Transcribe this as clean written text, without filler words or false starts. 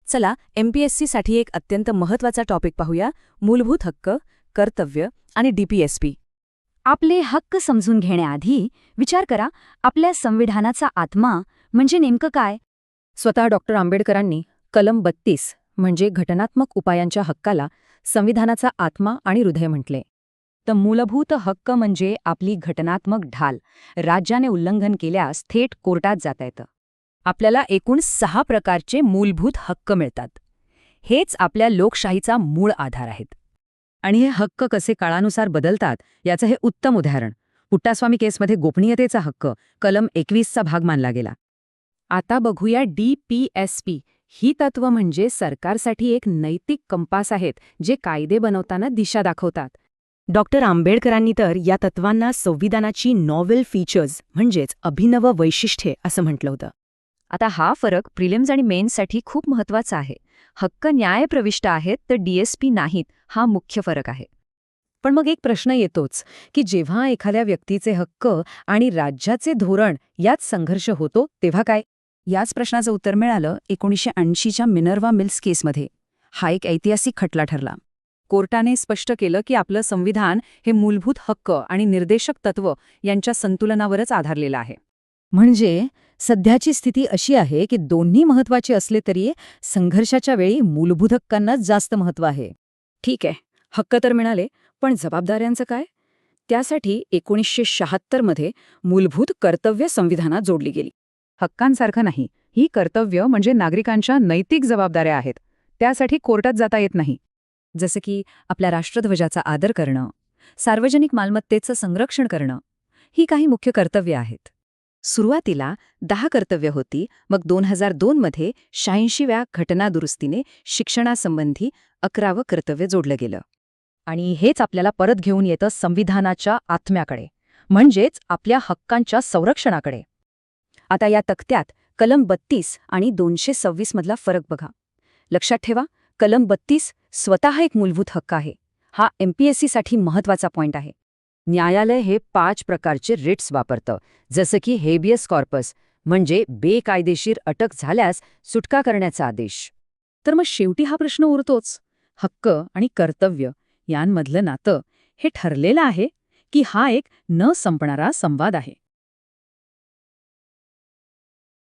चला MPSCसाठी एक अत्यंत महत्त्वाचा टॉपिक पाहूया, मूलभूत हक्क, कर्तव्य आणि DPSP. आपले हक्क समजून घेण्याआधी विचार करा, आपल्या संविधानाचा आत्मा म्हणजे नेमकं काय? स्वतः डॉक्टर आंबेडकरांनी कलम 32 म्हणजे घटनात्मक उपायांच्या हक्काला संविधानाचा आत्मा आणि हृदय म्हटले. तर मूलभूत हक्क म्हणजे आपली घटनात्मक ढाल. राज्याने उल्लंघन केल्यास थेट कोर्टात जाता येतं. आपल्याला एकूण 6 प्रकारचे मूलभूत हक्क मिळतात. हेच आपल्या लोकशाहीचा मूळ आधार आहेत. आणि हे हक्क कसे काळानुसार बदलतात याचं हे उत्तम उदाहरण. पुट्टास्वामी केसमध्ये गोपनीयतेचा हक्क कलम 21चा भाग मानला गेला. आता बघूया DPSP. ही तत्व म्हणजे सरकारसाठी एक नैतिक कंपास आहेत, जे कायदे बनवताना दिशा दाखवतात. डॉक्टर आंबेडकरांनी तर या तत्वांना संविधानाची नॉवेल फीचर्स म्हणजेच अभिनव वैशिष्ट्ये असं म्हटलं होतं. आता हा फरक प्रिलिम्स आणि मेन्ससाठी खूप महत्त्वाचा आहे. हक्क न्यायप्रविष्ट आहेत तर DSP नाहीत, हा मुख्य फरक आहे. पण मग एक प्रश्न येतोच की जेव्हा एखाद्या व्यक्तीचे हक्क आणि राज्याचे धोरण यात संघर्ष होतो तेव्हा काय? याच प्रश्नाचं उत्तर मिळालं 1980च्या मिनर्वा मिल्स केसमध्ये. हा एक ऐतिहासिक खटला ठरला. कोर्टाने स्पष्ट केलं की आपलं संविधान हे मूलभूत हक्क आणि निर्देशक तत्व यांच्या संतुलनावरच आधारलेलं आहे. म्हणजे सध्याची स्थिती अशी आहे की दोन्ही महत्त्वाचे असले तरी संघर्षाच्या वेळी मूलभूत हक्कांनाच जास्त महत्त्व आहे. ठीक आहे, हक्क तर मिळाले, पण जबाबदाऱ्यांचं काय? त्यासाठी 1976मध्ये मूलभूत कर्तव्य संविधानात जोडली गेली. हक्कांसारखं नाही, ही कर्तव्य म्हणजे नागरिकांच्या नैतिक जबाबदाऱ्या आहेत. त्यासाठी कोर्टात जाता येत नाही. जसं की आपल्या राष्ट्रध्वजाचा आदर करणं, सार्वजनिक मालमत्तेचं संरक्षण करणं, ही काही मुख्य कर्तव्य आहेत. सुरुवातीला 10 कर्तव्य होती, मग 2002मध्ये 86व्या घटनादुरुस्तीने शिक्षणासंबंधी 11वं कर्तव्य जोडलं गेलं. आणि हेच आपल्याला परत घेऊन येतं संविधानाच्या आत्म्याकडे, म्हणजेच आपल्या हक्कांच्या संरक्षणाकडे. आता या तक्त्यात कलम 32 आणि 226 मधला फरक बघा. लक्षात ठेवा, कलम 32 स्वतः एक मूलभूत हक्क आहे. हा MPSCसाठी महत्त्वाचा पॉइंट आहे. न्यायालय हे 5 प्रकारचे रिट्स वापरतं, जसं की हेबियस कॉर्पस म्हणजे बेकायदेशीर अटक झाल्यास सुटका करण्याचा आदेश. तर मग शेवटी हा प्रश्न उरतोच, हक्क आणि कर्तव्य यांमधलं नातं हे ठरलेलं आहे की हा एक न संपणारा संवाद आहे?